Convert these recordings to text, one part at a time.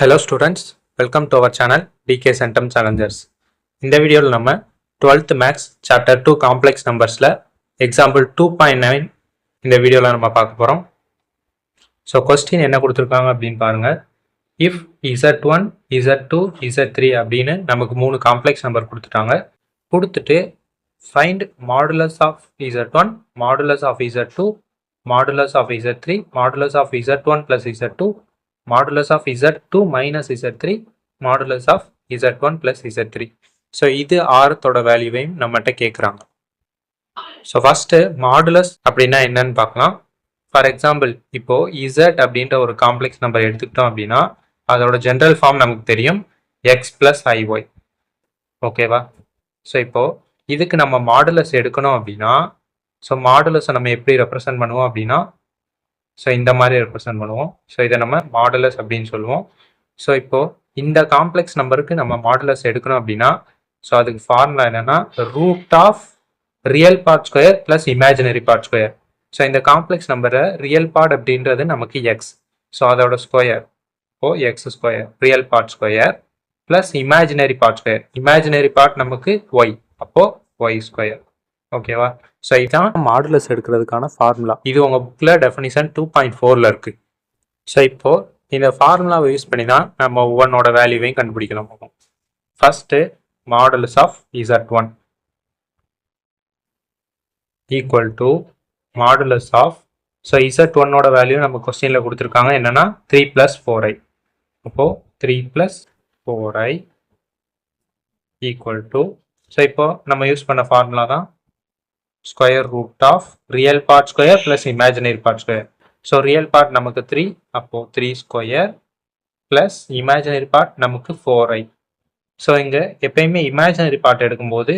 Hello students, welcome to our channel DK Centum Challengers. இந்த வீடியோவில் நம்ம 12th Maths Chapter 2 Complex Numbersல Example 2.9 இந்த வீடியோவில் நம்ம பார்க்க போகிறோம். ஸோ கொஸ்டின் என்ன கொடுத்துருக்காங்க அப்படின்னு பாருங்க. இஃப் Z1, Z2, Z3 அப்படின்னு நமக்கு 3 காம்ப்ளெக்ஸ் நம்பர் கொடுத்துட்டாங்க. கொடுத்துட்டு find modulus of Z1, modulus of Z2, modulus of Z3, modulus of Z1 plus Z2, modulus of Z2 minus Z3, modulus of Z1 plus Z3. So இது ஆரத்தோட வேல்யூவையும் நம்மகிட்ட கேட்குறாங்க. So first modulus அப்படின்னா என்னன்னு பார்க்கலாம். For example இப்போ Z அப்படின்ற ஒரு complex number எடுத்துக்கிட்டோம் அப்படின்னா அதோட ஜென்ரல் ஃபார்ம் நமக்கு தெரியும் எக்ஸ் பிளஸ் ஐஒய். ஓகேவா? ஸோ இப்போ இதுக்கு நம்ம மாடுலஸ் எடுக்கணும் அப்படின்னா ஸோ மாடுலஸை நம்ம எப்படி ரெப்ரசன்ட் பண்ணுவோம் அப்படின்னா ஸோ இந்த மாதிரி ரெப்ரசன்ட் பண்ணுவோம். ஸோ இதை நம்ம மாடுலஸ் அப்படின்னு சொல்லுவோம். ஸோ இப்போது இந்த காம்ப்ளெக்ஸ் நம்பருக்கு நம்ம மாடுலஸ் எடுக்கணும் அப்படின்னா ஸோ அதுக்கு ஃபார்முலா என்னென்னா root of real part square plus imaginary part square. So இந்த காம்ப்ளெக்ஸ் நம்பரை ரியல் பார்ட் அப்படின்றது நமக்கு எக்ஸ். ஸோ அதோட ஸ்கொயர் இப்போது X square real part square plus imaginary part square. Imaginary part நமக்கு ஒய், அப்போது ஒய் ஸ்கொயர். ஓகேவா? ஸோ இதுதான் மாடுலஸ் எடுக்கிறதுக்கான ஃபார்முலா. இது உங்கள் புக்கில் டெஃபினிஷன் 2.4ல் இருக்குது. ஸோ இப்போது இந்த ஃபார்முலாவை யூஸ் பண்ணி தான் நம்ம ஒவ்வொன்னோட வேல்யூவையும் கண்டுபிடிக்கலாம். First modulus of Z1 equal to modulus of so Z1ஓட வேல்யூ நம்ம கொஸ்டினில் கொடுத்துருக்காங்க என்னென்னா 3 + 4i. அப்போது 3 + 4i ஈக்குவல் டு ஸோ இப்போ நம்ம யூஸ் பண்ண ஃபார்முலா தான் square root of real part square plus imaginary part square. So real part நமக்கு 3, அப்போது 3 ஸ்கொயர் ப்ளஸ் இமேஜினரி பார்ட் நமக்கு 4i. ஸோ இங்கே எப்பயுமே இமேஜினரி பார்ட் எடுக்கும்போது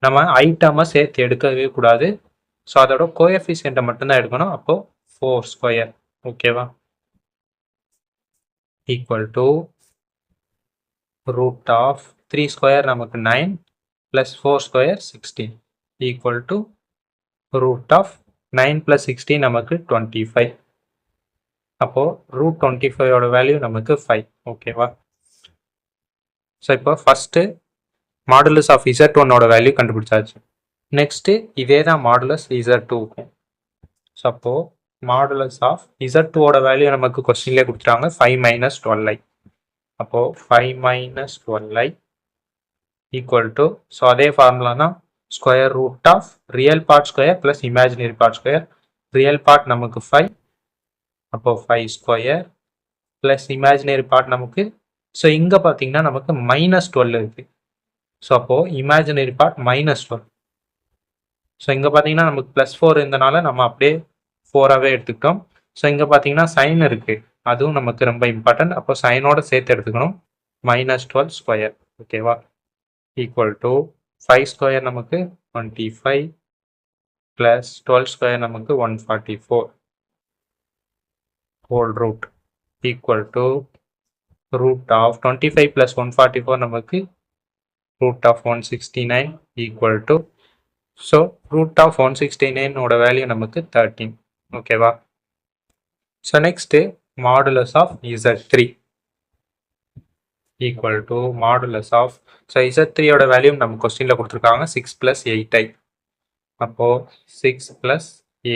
நம்ம ஐட்டமாக சேர்த்து எடுக்கவே கூடாது. ஸோ அதோட கோஎஃபிஷியண்ட்டை மட்டும்தான் எடுக்கணும். அப்போது 4 ஸ்கொயர். ஓகேவா? Equal to root of 3 square நமக்கு 9 plus 4 square 16 equal to root of 9 + 16 நமக்கு 25. அப்போது ரூட் 25ஓட வேல்யூ நமக்கு 5. ஓகேவா? ஸோ இப்போ ஃபஸ்ட்டு மாடுலஸ் ஆஃப் Z1ஓட வேல்யூ கண்டுபிடிச்சாச்சு. நெக்ஸ்ட்டு இதே தான் மாடுலஸ் Z2க்கு. ஸோ அப்போது மாடுலஸ் ஆஃப் Z2ஓட வேல்யூ நமக்கு கொஸ்டின்லேயே கொடுத்துட்டாங்க 5 - 12i. அப்போது 5 - 12i ஈக்குவல் டு ஸோ அதே ஃபார்முலா தான் square root of real part square plus imaginary part square. Real part நமக்கு 5, அப்போது 5 ஸ்கொயர் ப்ளஸ் இமேஜினரி பார்ட் நமக்கு ஸோ இங்கே பார்த்தீங்கன்னா நமக்கு -12 இருக்குது. ஸோ அப்போது இமேஜினரி பார்ட் -12. ஸோ இங்கே பார்த்தீங்கன்னா நமக்கு +4 இருந்தனால நம்ம அப்படியே 4ஆகவே எடுத்துக்கிட்டோம். ஸோ இங்கே பார்த்தீங்கன்னா சைன் இருக்குது, அதுவும் நமக்கு ரொம்ப இம்பார்ட்டன்ட். அப்போ சைனோட சேர்த்து எடுத்துக்கணும். -12 ஸ்கொயர். ஓகேவா? ஈக்குவல் டு 5 ஸ்கொயர் நமக்கு 25 ப்ளஸ் 12 ஸ்கொயர் நமக்கு 144 whole root equal to root of 25 + 144 நமக்கு root of 169 equal to so root of 169ஓட வேல்யூ நமக்கு 13. ஓகேவா? So next modulus of Z3 equal to modulus of so Z3ஓட வேல்யூ நம்ம கொஸ்டினில் கொடுத்துருக்காங்க 6 + 8i. அப்போது 6 +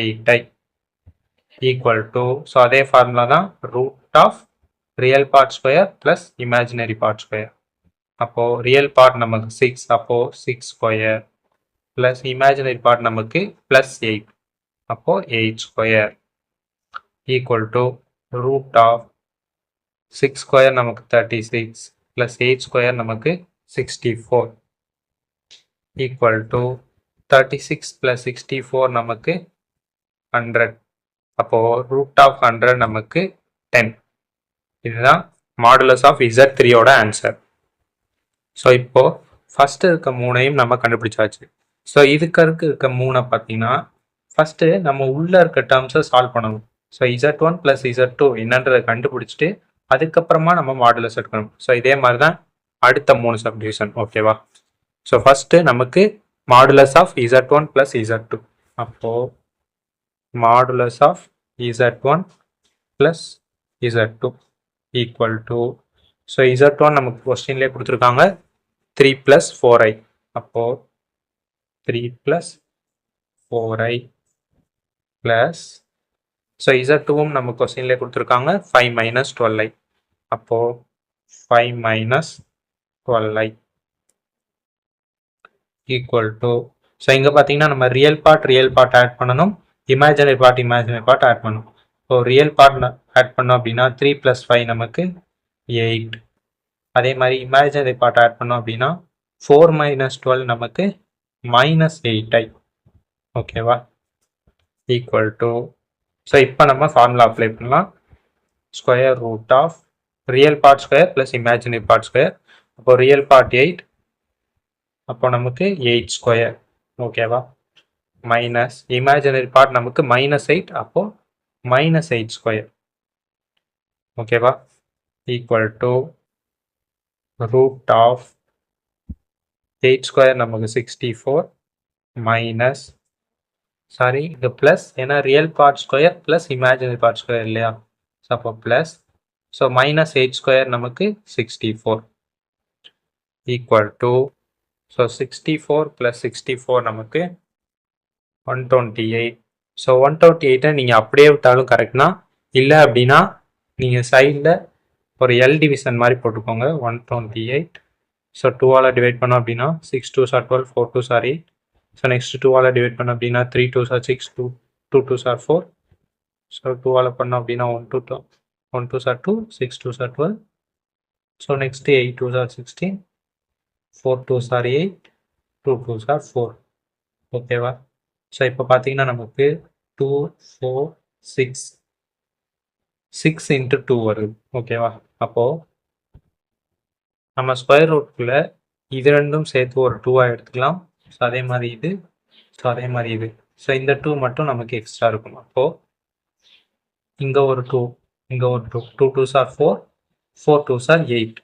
8i ஈக்குவல் டு ஸோ அதே ஃபார்முலா தான் root of real part square plus imaginary part square. அப்போது ரியல் பார்ட் நமக்கு 6, அப்போது 6 ஸ்கொயர் ப்ளஸ் இமேஜினரி பார்ட் நமக்கு +8, அப்போது 8 square equal to root of 6 square நமக்கு 36 ப்ளஸ் 8 ஸ்கொயர் நமக்கு 64 ஈக்குவல் டு 36 + 64 நமக்கு 100. அப்போது ரூட் ஆஃப் 100 நமக்கு 10. இதுதான் மாடுலஸ் ஆஃப் Z3ஓட ஆன்சர். ஸோ இப்போது ஃபஸ்ட்டு இருக்க 3ஐயும் நம்ம கண்டுபிடிச்சாச்சு. ஸோ இதுக்கு இருக்க 3 பார்த்தீங்கன்னா ஃபஸ்ட்டு நம்ம உள்ளே இருக்க டேர்ம்ஸை சால்வ் பண்ணணும். ஸோ Z1 + Z2 என்னன்றதை கண்டுபிடிச்சிட்டு அதுக்கப்புறமா நம்ம மாடுலஸ் எடுக்கணும். ஸோ இதே மாதிரி தான் அடுத்த 3 சப்டிவிஷன். ஓகேவா? ஸோ ஃபஸ்ட்டு நமக்கு மாடுலஸ் ஆஃப் Z1 + Z2. அப்போது modulus of Z1 + Z2 equal to so Z1 நமக்கு கொஸ்டின்லேயே கொடுத்துருக்காங்க 3 + 4i. அப்போது 3 + 4i ப்ளஸ் ஸோ Z2வும் நம்ம கொஸ்டின்லேயே கொடுத்துருக்காங்க 5 - 12i. அப்போது 5 - 12i ஈக்குவல் டு ஸோ இங்கே பார்த்தீங்கன்னா நம்ம ரியல் பார்ட் ஆட் பண்ணணும், இமேஜினரி பார்ட் ஆட் பண்ணணும். ஸோ ரியல் பார்ட் ஆட் பண்ணோம் அப்படின்னா 3 + 5 நமக்கு 8. அதே மாதிரி இமேஜினரி பார்ட் ஆட் பண்ணோம் அப்படின்னா 4 - 12 நமக்கு -8i. ஓகேவா? ஈக்குவல் டு ஸோ இப்போ நம்ம ஃபார்முலா அப்ளை பண்ணலாம். Square root of real part square plus imaginary part square. அப்போ ரியல் பார்ட் 8, அப்போ நமக்கு 8 ஸ்கொயர். ஓகேவா? மைனஸ் இமேஜினரி பார்ட் நமக்கு -8, அப்போ -8 ஸ்கொயர். ஓகேவா? Equal to root of 8 square நமக்கு 64 மைனஸ் சாரி இது ப்ளஸ், ஏன்னா real part square plus imaginary part square இல்லையா? ஸோ அப்போ ப்ளஸ், ஸோ -8 ஸ்கொயர் நமக்கு 64 ஈக்குவல் டு ஸோ 64 + 64 நமக்கு 128. ஸோ 128 நீங்கள் அப்படியே விட்டாலும் கரெக்ட்னா, இல்லை அப்படின்னா நீங்கள் சைடில் ஒரு எல் டிவிஷன் மாதிரி போட்டுக்கோங்க. 128 ஸோ 2ஆல் டிவைட் பண்ணோம் அப்படின்னா 6 2s are 12, 4 2s are 8. So next 2ஆல் டிவைட் பண்ணோம் அப்படின்னா 3 2s are 6, 2 2s are 4. So 2ஆல் பண்ணோம் அப்படின்னா 1 2s are 2, 6 2s are 12. So next 8 2s are 16, 4 2s are 8, 2 2s are 4. ஓகேவா? ஸோ இப்போ பார்த்தீங்கன்னா நமக்கு 2 4 6 6 × 2 வருது. ஓகேவா? அப்போது நம்ம ஸ்கொயர் ரூட்குள்ளே இது ரெண்டும் சேர்த்து ஒரு 2ஆக எடுத்துக்கலாம். ஸோ அதே மாதிரி இது, ஸோ அதே மாதிரி இது. ஸோ இந்த 2 மட்டும் நமக்கு எக்ஸ்ட்ரா இருக்கும். அப்போது இங்கே ஒரு 2, இங்கே ஒரு 2, 2 2s are 4, 4 2s are 8.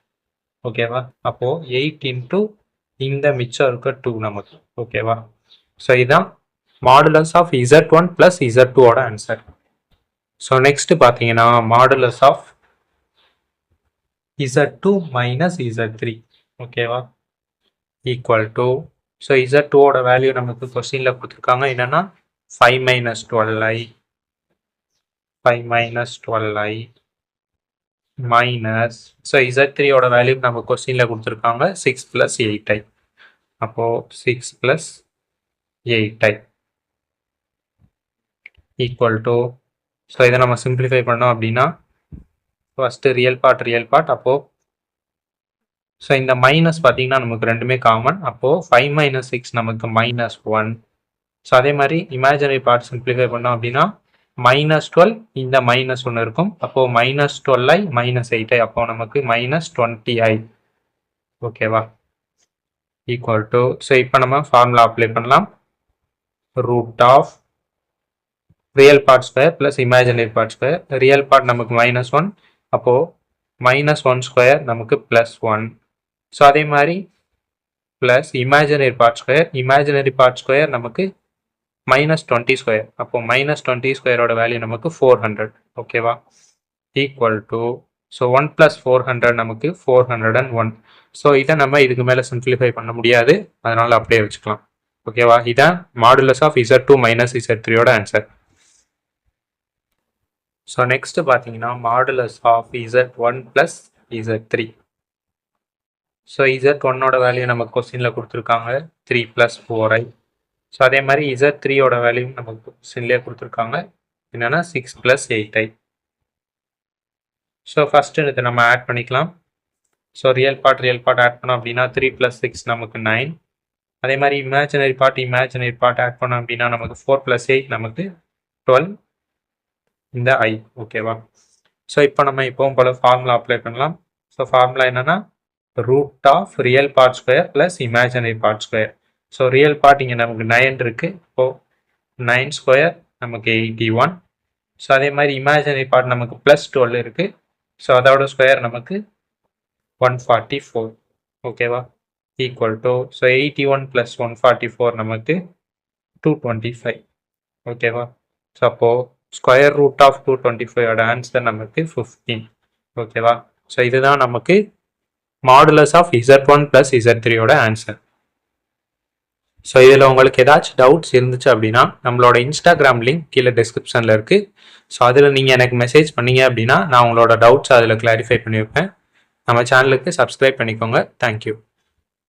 ஓகேவா? அப்போது 8 × இந்த மிச்சம் இருக்க 2 நமக்கு. ஓகேவா? ஸோ இதுதான் மாடுலஸ் ஆஃப் Z1 + Z2ஓட ஆன்சர். ஸோ நெக்ஸ்ட் பார்த்தீங்கன்னா மாடுலஸ் ஆஃப் Z2 - Z3. ஓகேவா? ஈக்குவல் டு ஸோ Z2ஓட வேல்யூ நமக்கு கொஸ்டினில் கொடுத்துருக்காங்க. என்னென்னா 5 - 12i, 5 - 12i மைனஸ் ஸோ Z3ஓட வேல்யூ நம்ம கொஸ்டினில் கொடுத்துருக்காங்க 6 + 8i. அப்போது 6 + 8i ஈக்குவல் டு ஸோ இதை நம்ம சிம்பிளிஃபை பண்ணோம் அப்படின்னா ஃபஸ்ட்டு ரியல் பார்ட். அப்போது ஸோ இந்த மைனஸ் பார்த்தீங்கன்னா நமக்கு ரெண்டுமே காமன். அப்போது 5 - 6 நமக்கு -1. ஸோ அதே மாதிரி இமேஜினரி பார்ட் சிம்பிளிஃபை பண்ணோம் அப்படின்னா -12 இந்த -1 இருக்கும். அப்போது -12i -8i, அப்போது நமக்கு -20i. ஓகேவா? ஈக்குவல் டு ஸோ இப்போ நம்ம ஃபார்முலா அப்ளை பண்ணலாம். Root of real part square plus imaginary part square. Real part நமக்கு -1, அப்போது -1 ஸ்கொயர் நமக்கு +1. ஸோ அதே மாதிரி ப்ளஸ் இமேஜினரி பார்ட் ஸ்கொயர் நமக்கு -20 ஸ்கொயர். அப்போது -20 ஸ்கொயரோட வேல்யூ நமக்கு 400. ஓகேவா? ஈக்குவல் டு ஸோ 1 + 400 நமக்கு 401. ஸோ இதை நம்ம இதுக்கு மேலே சிம்பிளிஃபை பண்ண முடியாது, அதனால் அப்படியே வச்சுக்கலாம். ஓகேவா? இதான் மாடுலஸ் ஆஃப் Z2 - Z3ஓட ஆன்சர். ஸோ நெக்ஸ்ட் பார்த்தீங்கன்னா modulus of Z1 + Z3. So Z1ஓட வேல்யூ நமக்கு கொஸ்டினில் கொடுத்துருக்காங்க 3 + 4i. ஸோ அதே மாதிரி Z3ஓட வேல்யூ நமக்கு கொஸ்டின்லேயே கொடுத்துருக்காங்க என்னென்னா 6 + 8i. ஸோ ஃபஸ்ட்டு இதை நம்ம ஆட் பண்ணிக்கலாம். ஸோ ரியல் பார்ட் ஆட் பண்ணோம் அப்படின்னா 3 + 6 நமக்கு 9. அதே மாதிரி இமேஜினரி பார்ட் ஆட் பண்ணோம் அப்படின்னா நமக்கு 4 + 8 நமக்கு 12 இந்த i. ஓகேவா? ஸோ இப்போ நம்ம இப்போவும் போல் ஃபார்முலா அப்ளை பண்ணலாம். ஸோ ஃபார்முலா என்னென்னா root of real part square plus imaginary part square. So real part இங்கே நமக்கு 9 இருக்குது. இப்போது 9 ஸ்கொயர் நமக்கு 81. ஸோ அதே மாதிரி இமேஜினரி பார்ட் நமக்கு +12 இருக்குது. ஸோ அதோட ஸ்கொயர் நமக்கு 144. ஓகேவா? ஈக்குவல் டு ஸோ 81 + 144 நமக்கு 225. ஓகேவா? ஸோ அப்போது ஸ்கொயர் ரூட் ஆஃப் 225ஓட ஆன்சர் நமக்கு 15. ஓகேவா? ஸோ இதுதான் நமக்கு மாடுலஸ் ஆஃப் Z1 + Z3யோட ஆன்சர். ஸோ இதில் உங்களுக்கு ஏதாச்சும் டவுட்ஸ் இருந்துச்சு அப்படின்னா நம்மளோட இன்ஸ்டாகிராம் லிங்க் கீழே டிஸ்கிரிப்ஷனில் இருக்குது. ஸோ அதில் நீங்கள் எனக்கு மெசேஜ் பண்ணீங்க அப்படின்னா நான் உங்களோட டவுட்ஸ் அதில் கிளாரிஃபை பண்ணி வைப்பேன். நம்ம சேனலுக்கு சப்ஸ்கிரைப் பண்ணிக்கோங்க. தேங்க்யூ.